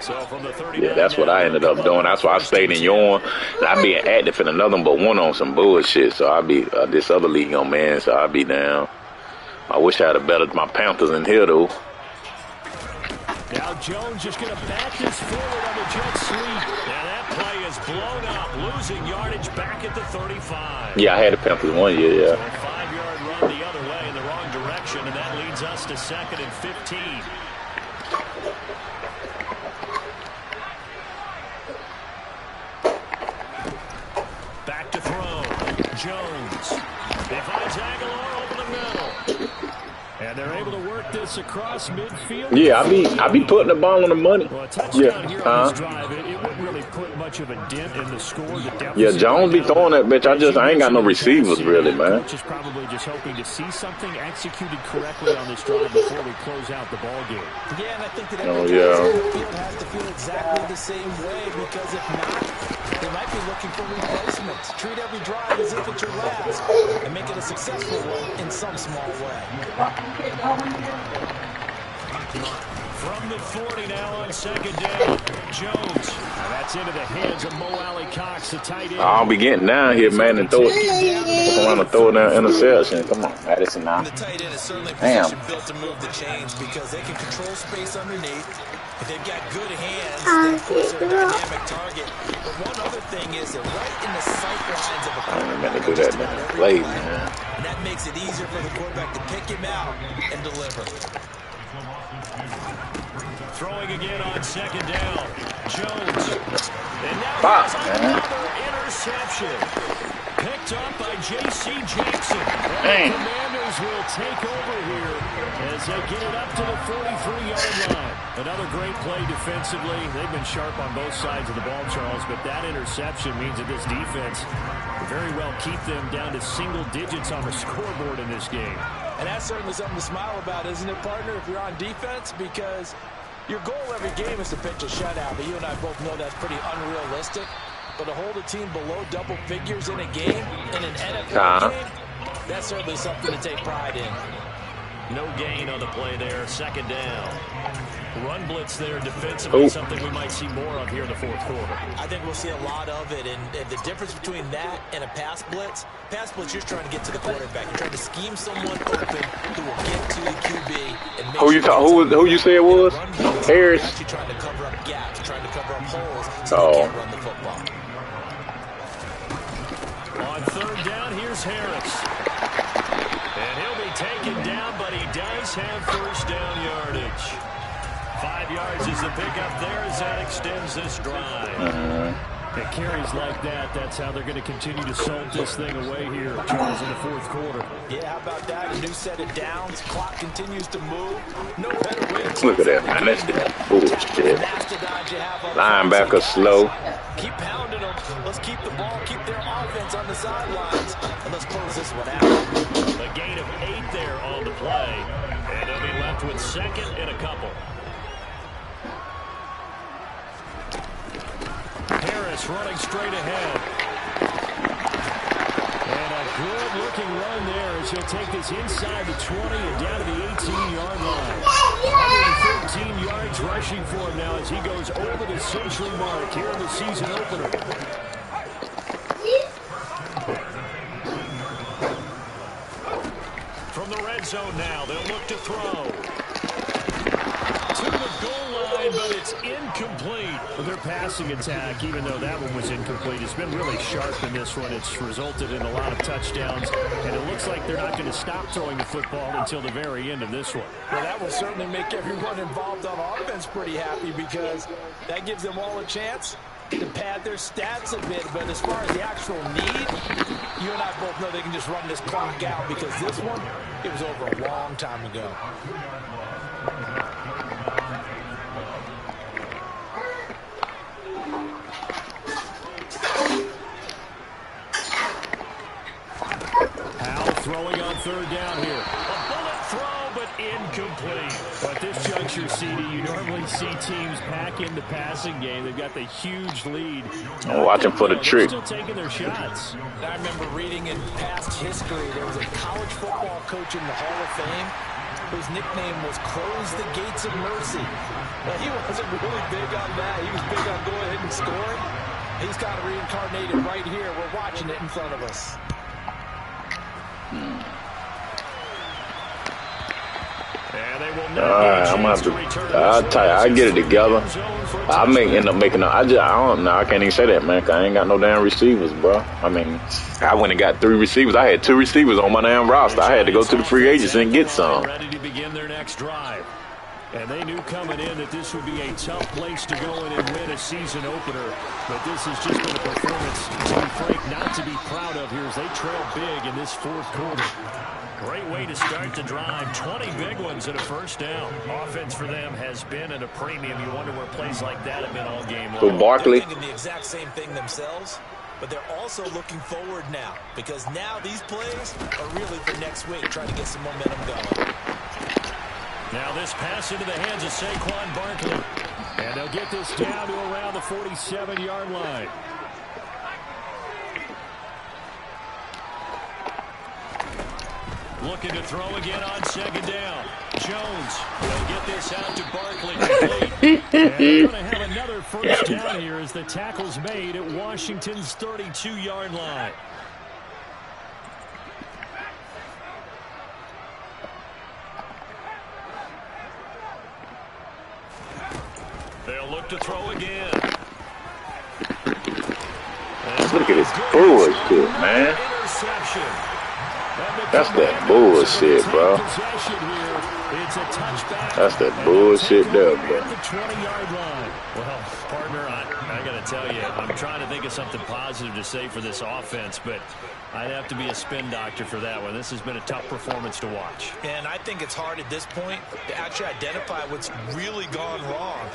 Speaker 2: So from the 30
Speaker 1: Yeah, that's what I ended up doing. That's why I stayed in Yorn. I be active in another but one on some bullshit. So I be this other league on, man. So I be down. I wish I had a better my Panthers in here though.
Speaker 2: Now Jones just going to back this forward on the jet sweep. Now that play is blown up, losing yardage back at the 35.
Speaker 1: Yeah, I had the Panthers 1 year. Yeah.
Speaker 2: So a 5-yard run the other way in the wrong direction, and that leads us to 2nd and 15. Back to throw. Jones. He finds Aguilar over the middle. And they're able to work this across midfield.
Speaker 1: Yeah, I be putting the ball on the money.
Speaker 2: Well, a touchdown
Speaker 1: Yeah.
Speaker 2: here on this drive, it wouldn't really put much of a dent in the score.
Speaker 1: Yeah, Jones be throwing that bitch. I ain't got no receivers really, man.
Speaker 2: Coach is probably just hoping to see something executed correctly on this drive before we close out the ball game.
Speaker 3: Yeah, and I think that
Speaker 1: Oh,
Speaker 3: every
Speaker 1: yeah.
Speaker 3: guy on the field has to feel exactly the same way, because if not, they might be looking for replacements. Treat every drive as if it's your last and make it a successful one in some small way.
Speaker 2: From the 40 now on 2nd down. Jones. Now that's into the hands of Mo Alley Cox, the tight end.
Speaker 1: I'll be getting down here, man, and throw it. Come on and throw it down interception. Come on, Madison now.
Speaker 3: And the tight end is certainly a
Speaker 1: Damn.
Speaker 3: position built to move the chains because they can control space underneath. If they've got good hands, then of course they're a dynamic target. But one other thing is they're right in the sight lines of a
Speaker 1: I ain't
Speaker 3: quarterback.
Speaker 1: meant to do that in the play, man.
Speaker 3: And that makes it easier for the quarterback to pick him out and deliver.
Speaker 2: Throwing again on 2nd down. Jones. And now
Speaker 1: Fuck,
Speaker 2: he has
Speaker 1: man.
Speaker 2: another interception. Picked up by J.C. Jackson. And
Speaker 1: Dang.
Speaker 2: the Commanders will take over here as they get it up to the 43-yard line. Another great play defensively. They've been sharp on both sides of the ball, Charles, but that interception means that this defense will very well keep them down to single digits on the scoreboard in this game.
Speaker 3: And that's certainly something to smile about, isn't it, partner, if you're on defense? Because your goal every game is to pitch a shutout, but you and I both know that's pretty unrealistic. But to hold a team below double figures in a game, in an NFL game, that's certainly something to take pride in.
Speaker 2: No gain on the play there. 2nd down. Run blitz there defensively, something we might see more of here in the 4th quarter.
Speaker 3: I think we'll see a lot of it, and the difference between that and a pass blitz, you're just trying to get to the quarterback. You're trying to scheme someone open who will get to the QB and make
Speaker 1: Who you say it was? Harris.
Speaker 3: You're actually trying to cover up gaps, you're trying to cover up holes so
Speaker 1: Oh.
Speaker 3: they can't run the football.
Speaker 2: On 3rd down, here's Harris. And he'll be taken down, but he does have 1st down yardage. 5 yards is the pickup there as that extends this drive. It carries like that. That's how they're going to continue to salt this thing away here, Charles, in the 4th quarter.
Speaker 3: Yeah, how about that? A new set of downs. Clock continues to move. No better way to
Speaker 1: Look at that, man. That's that bullshit. Linebacker slow.
Speaker 3: Keep pounding them. Let's keep the ball, keep their offense on the sidelines, and let's close this one out.
Speaker 2: A gain of 8 there on the play, and they'll be left with 2nd and a couple. Harris running straight ahead. And a good-looking run there as he'll take this inside the 20 and down to the 18-yard line. 113 yards rushing for him now as he goes over the century mark here in the season opener. From the red zone now, they'll look to throw. To the goal line, but it's incomplete. Well, their passing attack, even though that one was incomplete, has been really sharp in this one. It's resulted in a lot of touchdowns, and it looks like they're not going to stop throwing the football until the very end of this one.
Speaker 3: Well, that will certainly make everyone involved on offense pretty happy because that gives them all a chance to pad their stats a bit. But as far as the actual need, you and I both know they can just run this clock out because this one, it was over a long time ago.
Speaker 2: Throwing on third down here. A bullet throw, but incomplete. But this juncture, CD, you normally see teams pack in the passing game. They've got the huge lead.
Speaker 1: I'm watching for the trick.
Speaker 2: They're still taking their shots.
Speaker 3: I remember reading in past history, there was a college football coach in the Hall of Fame whose nickname was Close the Gates of Mercy. Well, he wasn't really big on that. He was big on go ahead and scoring. He's got it reincarnated right here. We're watching it in front of us.
Speaker 1: Alright, I'm gonna have to. I'll tell you, I get it together. I may end up making. I don't know. I can't even say that, man. 'Cause I ain't got no damn receivers, bro. I mean, I went and got 3 receivers. I had 2 receivers on my damn roster. I had to go to the free agents and get some.
Speaker 2: Ready to begin their next drive. And they knew coming in that this would be a tough place to go in and win a season opener. But this has just been a performance, to be frank, not to be proud of here as they trail big in this fourth quarter. Great way to start the drive. 20 big ones and a first down. Offense for them has been at a premium. You wonder where plays like that have been all game long.
Speaker 1: So Barkley.
Speaker 3: They're thinking the exact same thing themselves, but they're also looking forward now because now these plays are really for next week, trying to get some momentum going.
Speaker 2: Now this pass into the hands of Saquon Barkley. And they'll get this down to around the 47-yard line. Looking to throw again on second down. Jones will get this out to Barkley. And they're going to have another first down here as the tackle's made at Washington's 32-yard line. They'll look to throw again.
Speaker 1: Look at this bullshit, man. That's that bullshit, bro. That's that bullshit there, bro.
Speaker 2: Well, partner, I got to tell you, I'm trying to think of something positive to say for this offense, but I'd have to be a spin doctor for that one. This has been a tough performance to watch.
Speaker 3: And I think it's hard at this point to actually identify what's really gone wrong.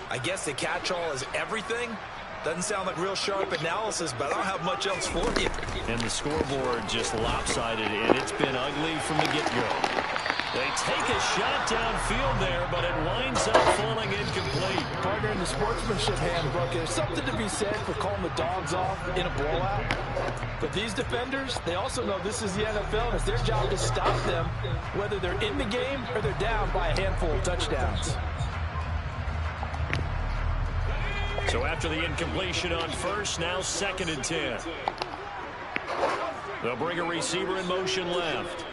Speaker 3: I guess the catch-all is everything. Doesn't sound like real sharp analysis, but I don't have much else for you.
Speaker 2: And the scoreboard just lopsided, and it's been ugly from the get-go. They take a shot downfield there, but it winds up falling incomplete.
Speaker 3: Partner, in the sportsmanship handbook, there's something to be said for calling the dogs off in a blowout. But these defenders, they also know this is the NFL, and it's their job to stop them, whether they're in the game or they're down by a handful of touchdowns.
Speaker 2: So after the incompletion on first, now 2nd and 10. They'll bring a receiver in motion left.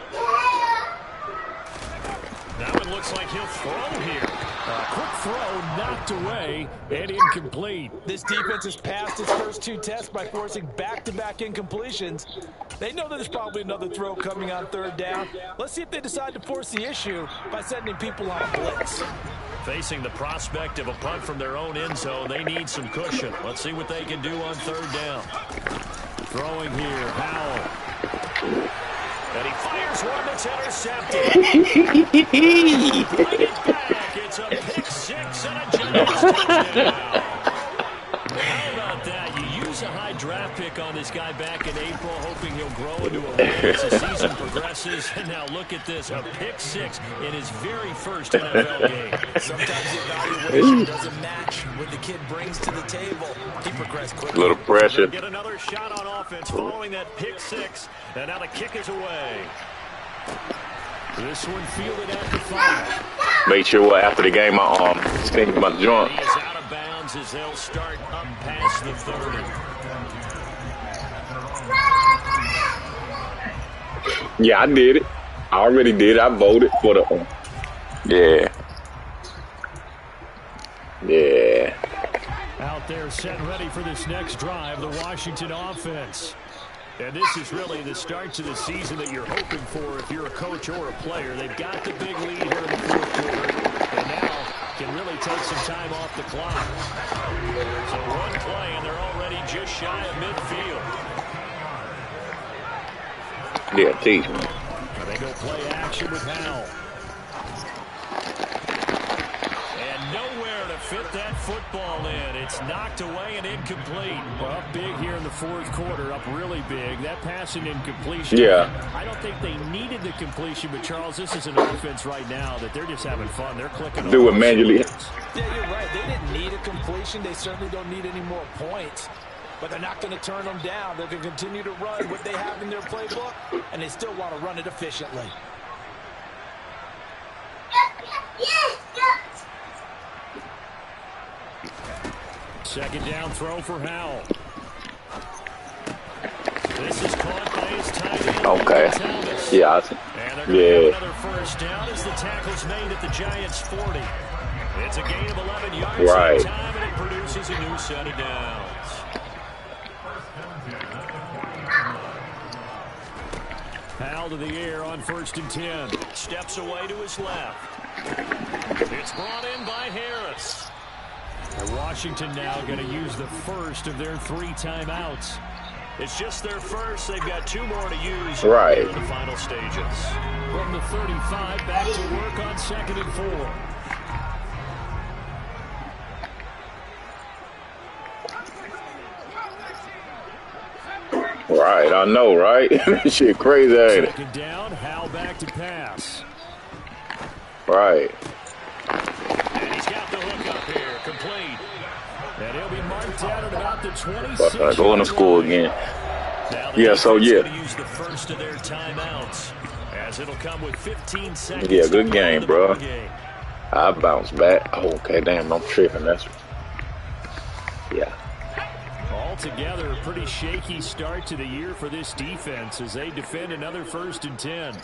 Speaker 2: Now it looks like he'll throw here. A quick throw knocked away and incomplete.
Speaker 3: This defense has passed its first 2 tests by forcing back-to-back incompletions. They know that there's probably another throw coming on 3rd down. Let's see if they decide to force the issue by sending people on a blitz.
Speaker 2: Facing the prospect of a punt from their own end zone, they need some cushion. Let's see what they can do on 3rd down. Throwing here, Howell. And he fires one that's intercepted. Bring it back. It's a pick 6 and a Giants touchdown. How about that? You use a high draft pick on this guy back in April, hoping he'll grow into a winner as the season progresses. And now look at this, a pick 6 in his very first NFL game.
Speaker 3: Sometimes the evaluation doesn't match what the kid brings to the table. He progressed quickly.
Speaker 1: A little pressure.
Speaker 2: Get another shot on offense following that pick 6. And now the kick is away. This one fielded at the 5.
Speaker 1: Make sure after the game I sting my joint.
Speaker 2: He is out of bounds as they'll start up past the 30.
Speaker 1: Yeah, I did it. I already did. I voted for the. Yeah.
Speaker 2: set and ready for this next drive, the Washington offense. And this is really the start to the season that you're hoping for if you're a coach or a player. They've got the big lead here in the fourth quarter, and now can really take some time off the clock. So one play, and they're already just shy of midfield.
Speaker 1: Yeah, teach me.
Speaker 2: Now they go play action with Howell. And nowhere to fit that football in. It's knocked away and incomplete. Well, up big here in the fourth quarter, up really big. That pass and incompletion.
Speaker 1: Yeah.
Speaker 2: I don't think they needed the completion, but Charles, this is an offense right now that they're just having fun. They're clicking.
Speaker 1: Do it manually.
Speaker 3: Yeah, you're right. They didn't need a completion. They certainly don't need any more points. But they're not going to turn them down. They're going to continue to run what they have in their playbook, and they still want to run it efficiently.
Speaker 2: Second down throw for Howell. This is caught by his tight end.
Speaker 1: Okay. Yeah.
Speaker 2: And they're going to have another first down as the tackle's made at the Giants' 40. It's a gain of 11 yards
Speaker 1: right.
Speaker 2: Time, and it produces a new set of downs. Howell to the air on 1st and 10. Steps away to his left. It's brought in by Harris. And Washington now going to use the first of their 3 timeouts. It's just their first. They've got 2 more to use in the final stages. From the 35, back to work on 2nd and 4.
Speaker 1: Right, I know, right? Shit crazy, ain't it?
Speaker 2: Second down, Howell back to pass.
Speaker 1: Right.
Speaker 2: And he's got the hook up here, complete. And he'll be marked out at about the 26.
Speaker 1: Going to school again.
Speaker 2: Yeah, so yeah. Use the first of their timeouts, as it'll come with 15 seconds.
Speaker 1: Yeah, good game, bro. I bounce back. Oh, okay, damn, I'm tripping. That's yeah.
Speaker 2: Altogether, a pretty shaky start to the year for this defense as they defend another 1st and 10.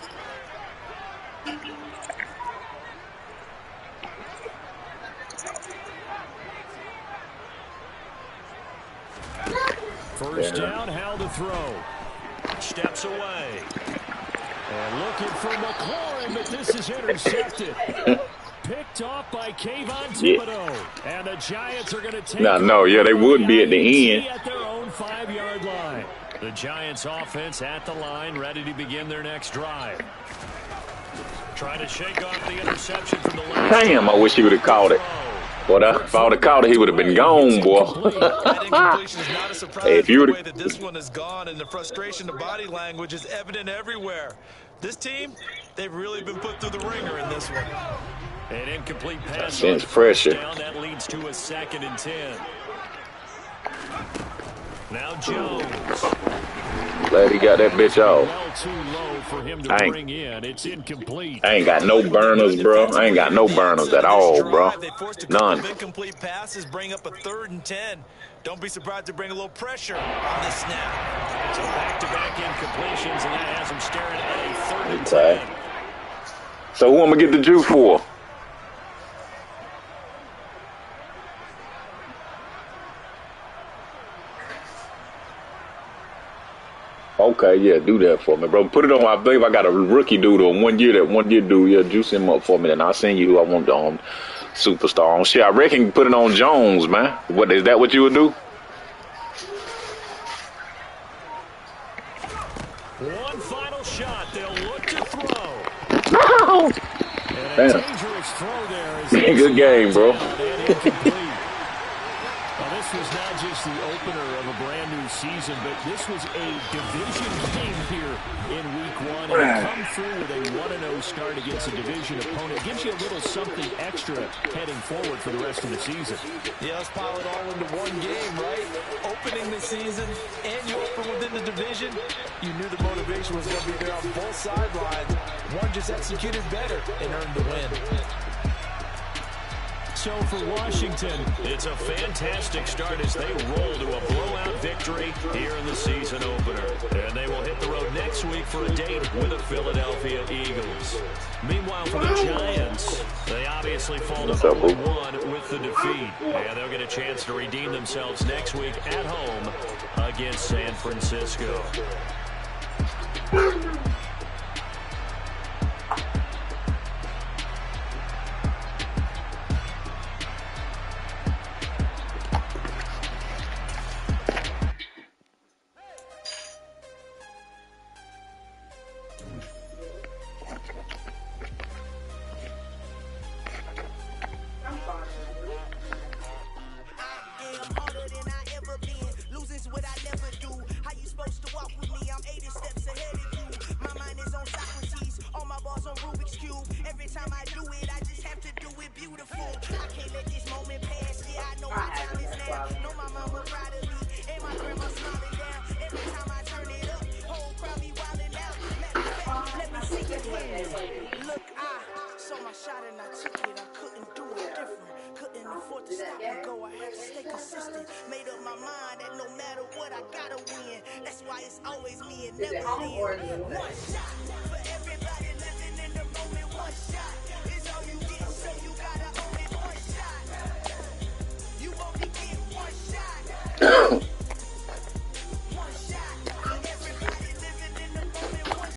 Speaker 2: First down, Howell to throw. Steps away. And looking for McLaurin, but this is intercepted. Picked off by Kayvon Thibodeau. And the Giants are going to take
Speaker 1: they would be at the end.
Speaker 2: At their own 5-yard line. The Giants offense at the line, ready to begin their next drive. Trying to shake off the interception from the last.
Speaker 1: Damn, I wish he would have caught it. But if I would have caught it, he would have been gone, boy.
Speaker 3: Hey, if you would have, this one is gone, and the frustration, the body language is evident everywhere. This team, they've really been put through the ringer in this one.
Speaker 2: An incomplete pass.
Speaker 1: Sense pressure.
Speaker 2: Down, that leads to a 2nd and 10. Now Jones.
Speaker 1: Glad he got that bitch off.
Speaker 2: Well too low for him to bring in. It's incomplete.
Speaker 1: I ain't got no burners, bro. I ain't got no burners at all, bro. None.
Speaker 3: Incomplete passes bring up a 3rd and 10. Don't be surprised to bring a little pressure on the snap.
Speaker 2: So back-to-back incompletions, and that has him staring at a 3rd and 10.
Speaker 1: So who am I gonna get the juice for? Okay, yeah, do that for me, bro. Put it on. I believe I got a rookie dude on 1 year. That 1 year dude, yeah, juice him up for me, and I'll send you who I want on superstar on. Shit, I reckon you can put it on Jones, man. What is that? What you would do?
Speaker 2: One final shot. They'll look to throw.
Speaker 1: No.
Speaker 2: And a dangerous throw there.
Speaker 1: Good game, bro.
Speaker 2: This was not just the opener of a brand new season, but this was a division game here in week 1. And to come through with a 1-0 start against a division opponent gives you a little something extra heading forward for the rest of the season.
Speaker 3: Yeah, let's pile it all into one game, right? Opening the season, and you open within the division. You knew the motivation was going to be there on both sidelines. One just executed better and earned the win.
Speaker 2: So for Washington, it's a fantastic start as they roll to a blowout victory here in the season opener. And they will hit the road next week for a date with the Philadelphia Eagles. Meanwhile, for the Giants, they obviously fall to 0-1 with the defeat. And they'll get a chance to redeem themselves next week at home against San Francisco.
Speaker 4: Is it home or is it away?